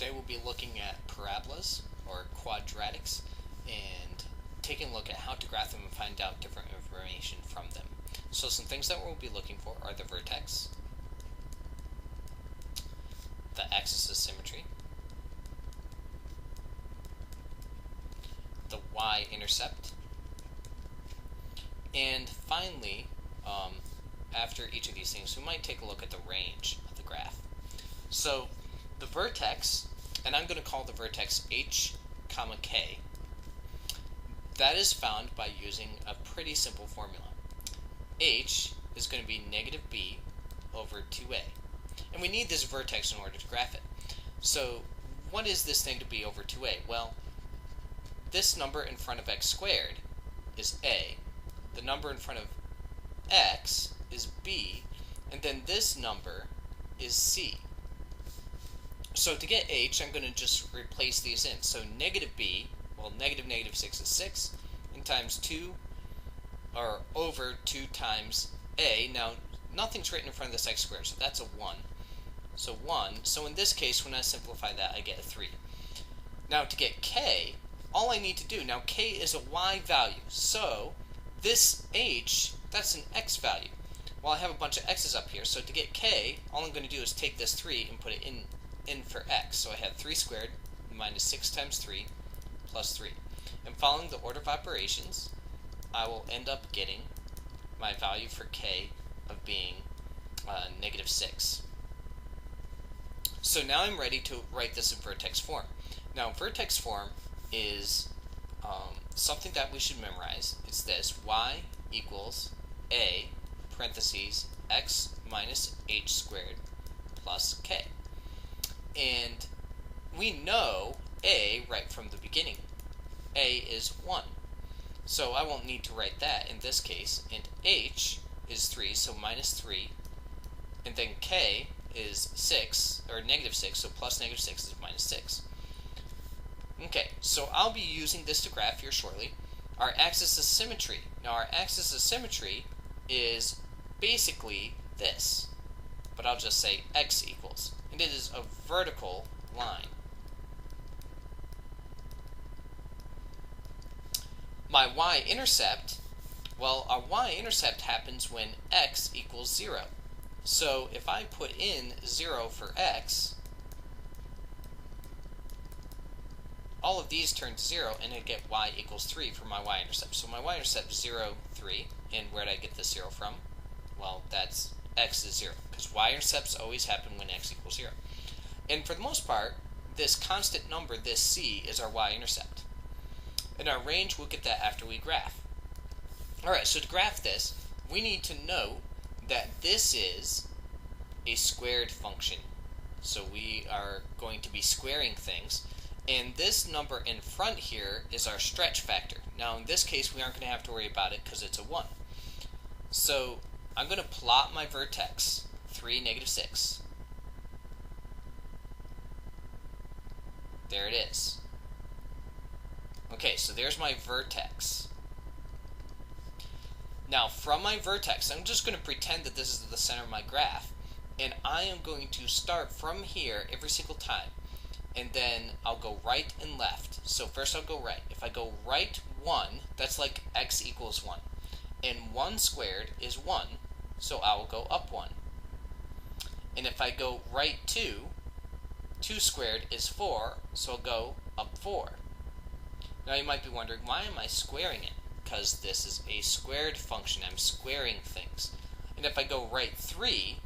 Today we'll be looking at parabolas, or quadratics, and taking a look at how to graph them and find out different information from them. So some things that we'll be looking for are the vertex, the axis of symmetry, the y-intercept, and finally, after each of these things, we might take a look at the range of the graph. So the vertex, and I'm going to call the vertex h, k, that is found by using a pretty simple formula. H is going to be negative b over 2a. And we need this vertex in order to graph it. So what is this thing to be over 2a? Well, this number in front of x squared is a. The number in front of x is b. And then this number is c. So to get h, I'm going to just replace these in. So negative b, well, negative 6 is 6, and times 2, or over 2 times a. Now, nothing's written in front of this x squared, so that's a 1. So 1. So in this case, when I simplify that, I get a 3. Now, to get k, all I need to do, now k is a y value, so this h, that's an x value. Well, I have a bunch of x's up here, so to get k, all I'm going to do is take this 3 and put it in for x. So I have 3 squared minus 6 times 3 plus 3. And following the order of operations, I will end up getting my value for k of being negative 6. So now I'm ready to write this in vertex form. Now, vertex form is something that we should memorize. It's this: y equals a parentheses x minus h squared plus k. And we know a right from the beginning. A is 1. So I won't need to write that in this case. And h is 3, so minus 3. And then k is 6, or negative 6, so plus negative 6 is minus 6. Okay, so I'll be using this to graph here shortly. Our axis of symmetry. Now our axis of symmetry is basically this, but I'll just say x equals. And it is a vertical line. My y-intercept, well, our y-intercept happens when x equals 0. So if I put in 0 for x, all of these turn to 0, and I get y equals 3 for my y-intercept. So my y-intercept is 0, 3, and where did I get the 0 from? Well, that's x is 0, because y-intercepts always happen when x equals 0. And for the most part, this constant number, this c, is our y-intercept. And our range, we'll get that after we graph. Alright, so to graph this, we need to know that this is a squared function. So we are going to be squaring things. And this number in front here is our stretch factor. Now in this case, we aren't going to have to worry about it because it's a 1. So I'm going to plot my vertex, 3, negative 6. There it is. Okay, so there's my vertex. Now from my vertex, I'm just going to pretend that this is the center of my graph. And I am going to start from here every single time. And then I'll go right and left. So first I'll go right. If I go right 1, that's like x equals 1. And 1 squared is 1, so I will go up 1. And if I go right 2, 2 squared is 4, so I'll go up 4. Now you might be wondering, why am I squaring it? Because this is a squared function. I'm squaring things. And if I go right 3,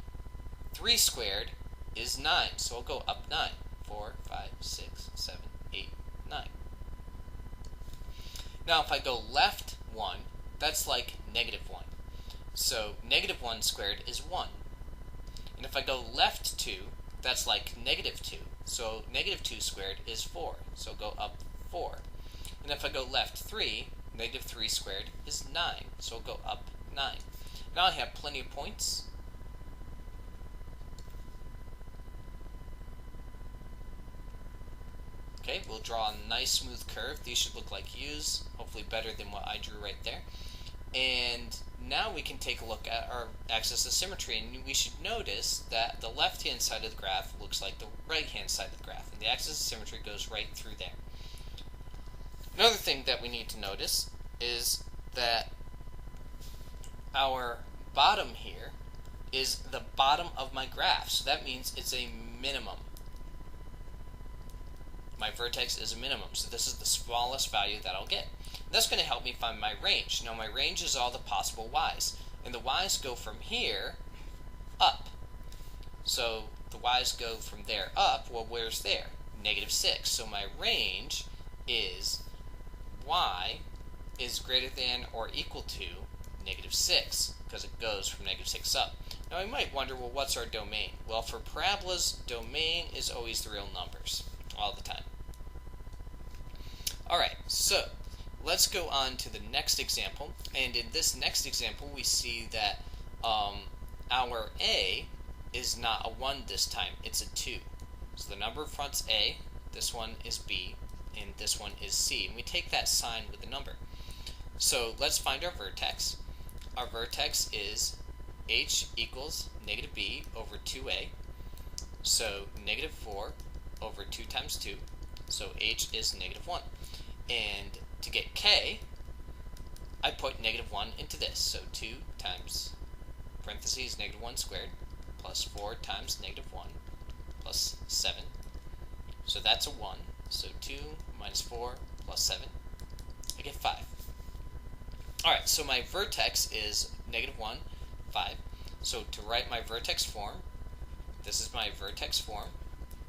3 squared is 9, so I'll go up 9. 4, 5, 6, 7, 8, 9. Now if I go left 1, that's like negative 1. So negative 1 squared is 1. And if I go left 2, that's like negative 2. So negative 2 squared is 4. So go up 4. And if I go left 3, negative 3 squared is 9. So go up 9. Now I have plenty of points. Okay, we'll draw a nice smooth curve. These should look like U's, hopefully better than what I drew right there. And now we can take a look at our axis of symmetry, and we should notice that the left-hand side of the graph looks like the right-hand side of the graph, and the axis of symmetry goes right through there. Another thing that we need to notice is that our bottom here is the bottom of my graph, so that means it's a minimum. My vertex is a minimum, so this is the smallest value that I'll get. That's going to help me find my range. Now my range is all the possible y's, and the y's go from here up. So the y's go from there up. Well, where's there? -6. So my range is y is greater than or equal to -6, because it goes from -6 up. Now you might wonder, well, what's our domain? Well, for parabolas, domain is always the real numbers, all the time. Alright, so let's go on to the next example, and in this next example we see that our A is not a 1 this time, it's a 2. So the number in front's A, this one is B, and this one is C, and we take that sign with the number. So let's find our vertex. Our vertex is h equals -b over 2a, so -4 over 2 times 2, so h is -1. And to get k, I put -1 into this, so 2 times parentheses -1 squared plus 4 times -1 plus 7, so that's a 1, so 2 minus 4 plus 7, I get 5. Alright, so my vertex is -1, 5. So to write my vertex form, this is my vertex form.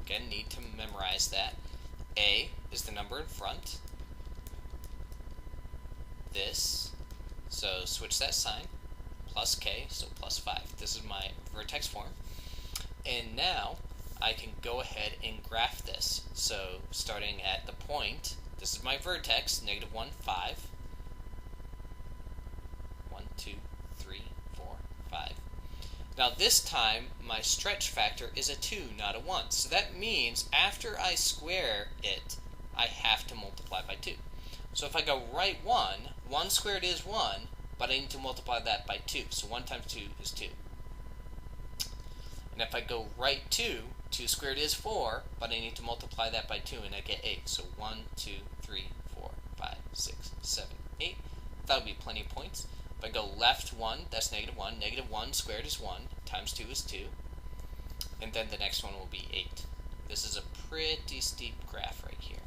Again, need to memorize that. A is the number in front. This, so switch that sign, plus k, so plus 5. This is my vertex form. And now I can go ahead and graph this. So starting at the point, this is my vertex, -1, 5. 1, 2, 3, 4, 5. Now this time, my stretch factor is a 2, not a 1. So that means after I square it, I have to multiply by 2. So if I go right 1, 1 squared is 1, but I need to multiply that by 2. So 1 times 2 is 2. And if I go right 2, 2 squared is 4, but I need to multiply that by 2, and I get 8. So 1, 2, 3, 4, 5, 6, 7, 8. That would be plenty of points. If I go left 1, that's -1. -1 squared is 1, times 2 is 2. And then the next one will be 8. This is a pretty steep graph right here.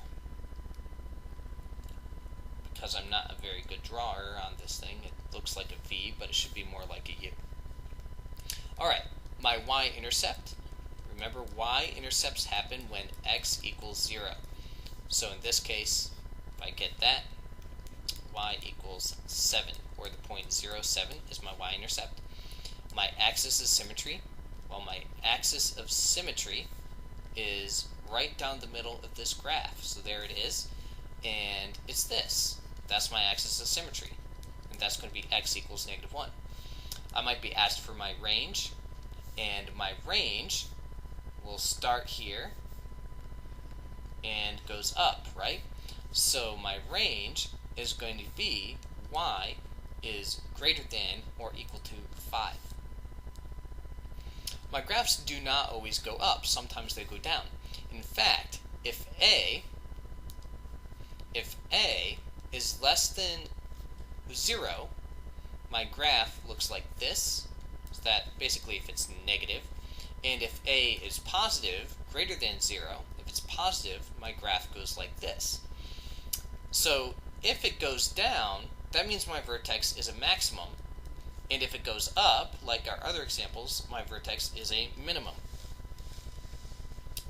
Because I'm not a very good drawer on this thing, it looks like a V, but it should be more like a U. Alright, my y-intercept. Remember, y-intercepts happen when x equals 0. So in this case, if I get that, y equals 7, where the point 0, 7 is my y-intercept. My axis of symmetry, well, my axis of symmetry is right down the middle of this graph. So there it is, and it's this. That's my axis of symmetry, and that's going to be x equals -1. I might be asked for my range, and my range will start here and goes up, right? So my range is going to be y is greater than or equal to 5. My graphs do not always go up. Sometimes they go down. In fact, if a is less than 0, my graph looks like this. So that basically if it's negative. And if a is positive, greater than 0, if it's positive, my graph goes like this. So if it goes down, that means my vertex is a maximum. And if it goes up, like our other examples, my vertex is a minimum.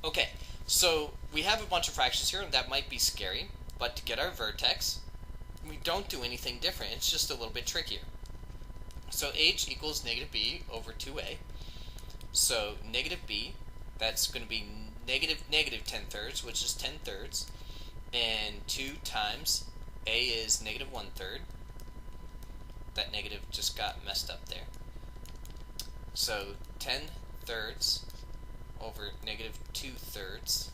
Okay, so we have a bunch of fractions here, and that might be scary, but to get our vertex, we don't do anything different. It's just a little bit trickier. So h equals -b over 2a. So -b, that's going to be negative 10/3, which is 10/3. And 2 times a is -1/3. That negative just got messed up there. So 10/3 over -2/3.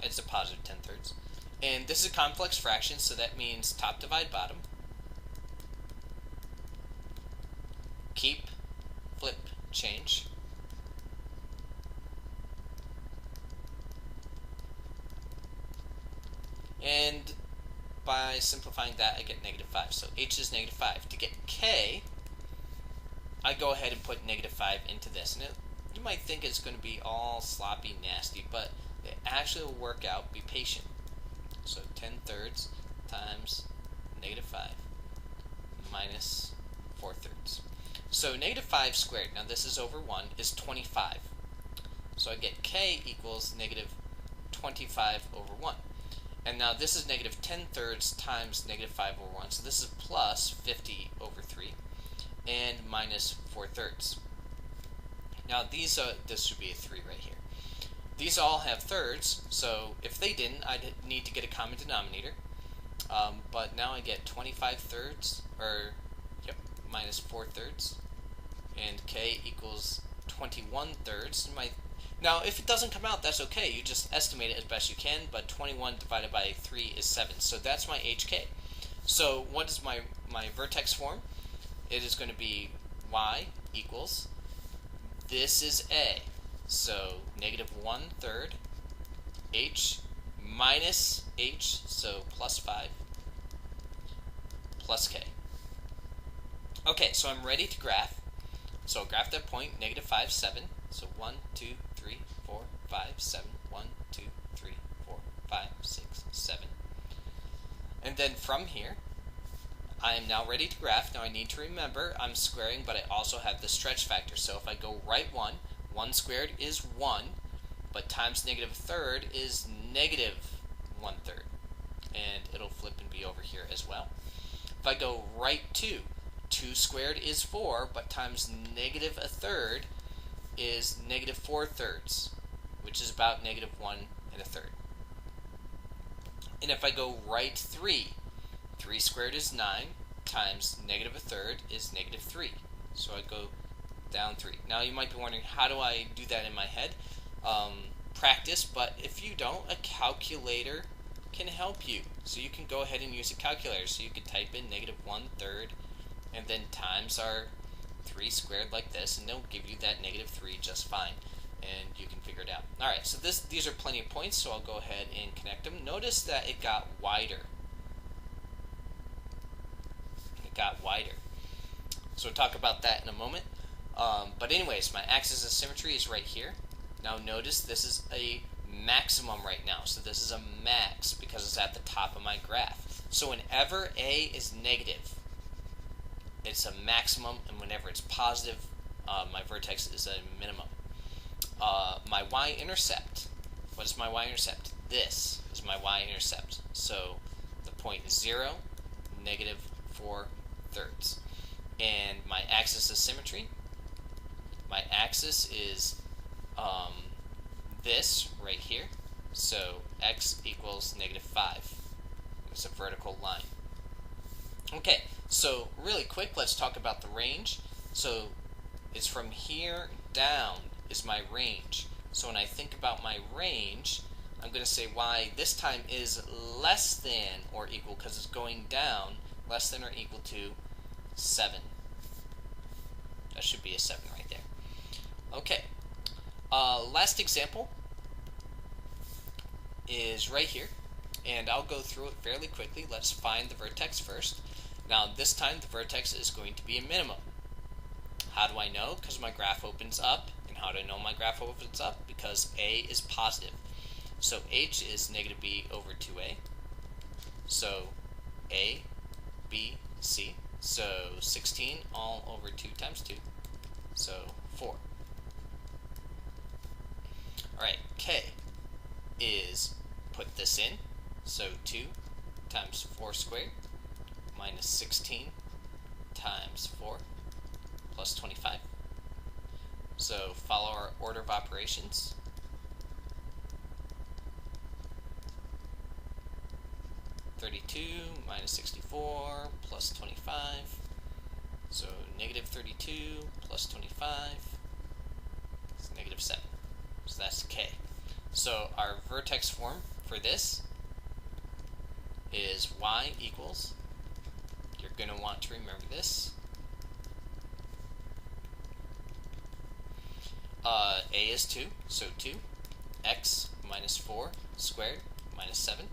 It's a positive 10/3. And this is a complex fraction, so that means top divide bottom. change. And by simplifying that, I get -5. So h is -5. To get k, I go ahead and put -5 into this. And you might think it's going to be all sloppy, nasty, but it actually will work out. Be patient. So 10/3 times -5 minus 4/3. So -5 squared, now this is over 1, is 25. So I get k equals -25 over 1. And now this is -10/3 times -5 over 1. So this is plus 50 over 3 and minus 4/3. Now this should be a 3 right here. These all have thirds, so if they didn't, I'd need to get a common denominator. But now I get 25/3, or yep, minus 4/3, and k equals 21/3. Now, if it doesn't come out, that's okay. You just estimate it as best you can, but 21 divided by 3 is 7. So that's my hk. So what is my vertex form? It is going to be y equals, this is a, so -1/3, h minus h, so plus 5, plus k. Okay, so I'm ready to graph. So I'll graph that point, -5, 7. So 1, 2, 3, 4, 5, 7. 1, 2, 3, 4, 5, 6, 7. And then from here, I am now ready to graph. Now I need to remember I'm squaring, but I also have the stretch factor. So if I go right 1 squared is 1, but times -1/3 is -1/3. And it'll flip and be over here as well. If I go right 2 squared is 4, but times -1/3 is -4/3, which is about -1 1/3. And if I go right 3 squared is 9, times -1/3 is -3. So I go down 3. Now you might be wondering, how do I do that in my head? Practice, but if you don't, a calculator can help you. So you can go ahead and use a calculator. So you can type in -1/3 and then times our 3 squared like this, and they'll give you that -3 just fine, and you can figure it out. Alright, so these are plenty of points, so I'll go ahead and connect them. Notice that it got wider. It got wider. So we'll talk about that in a moment. But anyways, my axis of symmetry is right here. Now notice this is a maximum right now. So this is a max because it's at the top of my graph. So whenever a is negative, it's a maximum, and whenever it's positive, my vertex is a minimum. My y-intercept, what is my y-intercept? This is my y-intercept. So the point is 0, -4/3. And my axis of symmetry, my axis is this right here. So x equals -5. It's a vertical line. Okay, so really quick, let's talk about the range. So it's from here down is my range. So when I think about my range, I'm going to say y this time is less than or equal, because it's going down, less than or equal to 7. That should be a 7 right there. Okay, last example is right here, and I'll go through it fairly quickly. Let's find the vertex first. Now this time the vertex is going to be a minimum. How do I know? Because my graph opens up. And how do I know my graph opens up? Because a is positive. So h is -b over 2a. So a, b, c. So 16 all over 2 times 2. So 4. Alright, k is, put this in. So 2 times 4 squared minus 16 times 4 plus 25. So follow our order of operations. (32) minus 64 plus 25. So -32 plus 25 is -7. So that's k. So our vertex form for this is y equals, you're going to want to remember this, A is 2, so 2. X minus 4 squared minus 7.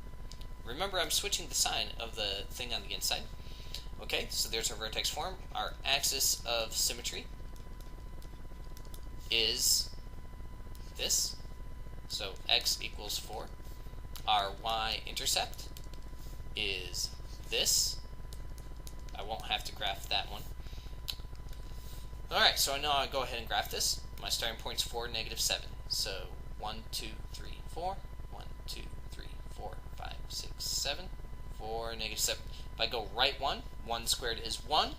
Remember, I'm switching the sign of the thing on the inside. Okay, so there's our vertex form. Our axis of symmetry is this. So x equals 4. Our y-intercept is this. I won't have to graph that one. Alright, so now I'll go ahead and graph this. My starting point is 4, negative 7. So 1, 2, 3, 4. 1, 2, 3, 4, 5, 6, 7. 4, negative 7. If I go right 1 squared is 1,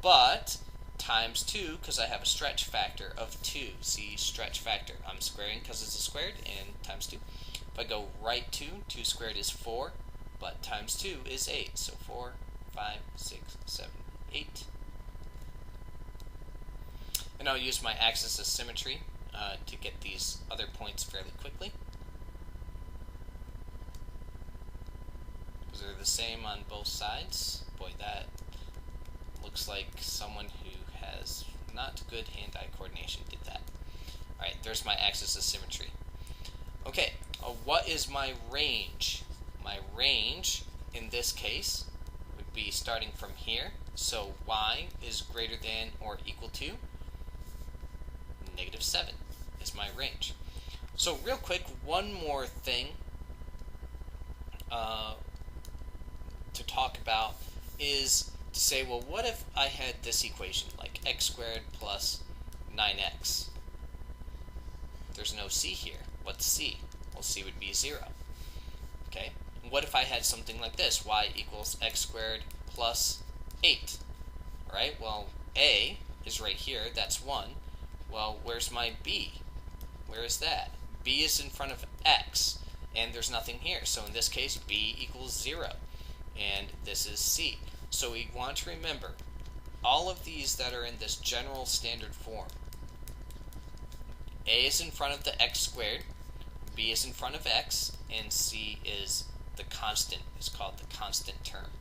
but times 2, because I have a stretch factor of 2. See, stretch factor. I'm squaring because it's a squared, and times 2. If I go right 2 squared is 4, but times 2 is 8. So 4, 5, 6, 7, 8. And I'll use my axis of symmetry to get these other points fairly quickly. Because they're the same on both sides. Boy, that looks like someone who has not good hand-eye coordination did that. Alright, there's my axis of symmetry. Okay, what is my range? My range, in this case, would be starting from here. So y is greater than or equal to negative 7 is my range. So real quick, one more thing to talk about is to say, well, what if I had this equation, like x squared plus 9x? There's no c here. What's c? Well, c would be 0. Okay. What if I had something like this, y equals x squared plus 8? Alright, well, a is right here, that's 1. Well, where's my b? Where is that? B is in front of x, and there's nothing here. So in this case, b equals 0, and this is c. So we want to remember all of these that are in this general standard form. A is in front of the x squared, b is in front of x, and c is the constant. It's called the constant term.